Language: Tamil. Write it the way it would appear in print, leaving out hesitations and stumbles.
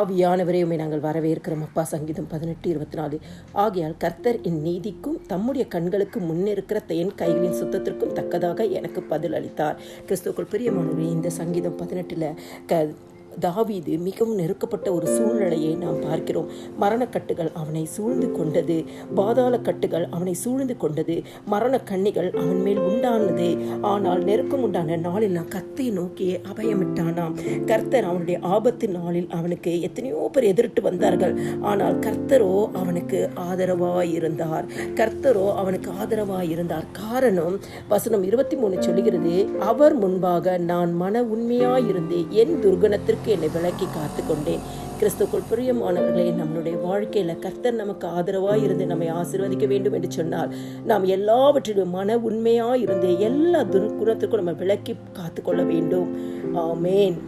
ஆவியானவரே உம்மை நாங்கள் வரவேற்கிறோம் அப்பா. சங்கீதம் 18:24. ஆகையால் கர்த்தர் என் நீதிக்கும் தம்முடைய கண்களுக்கு முன்னிருக்கிற என் கைகளின் சுத்தத்திற்கும் தக்கதாக எனக்கு பதில் அளித்தார். கிறிஸ்துவுக்குள் பிரியமானவரே, இந்த சங்கீதம் 18 தாவீது மிகவும் நெருக்கப்பட்ட ஒரு சூழ்நிலையை நாம் பார்க்கிறோம். மரணக்கட்டுகள் அவனை சூழ்ந்து கொண்டது, பாதாள கட்டுகள் அவனை சூழ்ந்து கொண்டது, மரண கண்ணிகள் அவன் மேல் உண்டானது. ஆனால் நெருக்கம் உண்டான நாளில் நான் கர்த்தரை நோக்கியே அபயமிட்டானாம். கர்த்தர் அவனுடைய ஆபத்து நாளில் அவனுக்கு எத்தனையோ பேர் எதிர்த்து வந்தார்கள். ஆனால் கர்த்தரோ அவனுக்கு ஆதரவாயிருந்தார். காரணம் வசனம் 23 சொல்லுகிறது, அவர் முன்பாக நான் மன உண்மையாயிருந்தேன், என் துர்குணத்திற்கு என்னை விலக்கி காத்து கொண்டேன். கிறிஸ்துக்குள் பிரியமானவர்களே, நம்மளுடைய வாழ்க்கையில கர்த்தர் நமக்கு ஆதரவாய் இருந்து நம்மை ஆசீர்வதிக்க வேண்டும் என்று சொன்னால் நாம் எல்லாவற்றிலும் மன உண்மையாய் இருந்து எல்லா துர்குணத்திற்கும் நம்ம விலக்கி காத்து கொள்ள வேண்டும். ஆமேன்.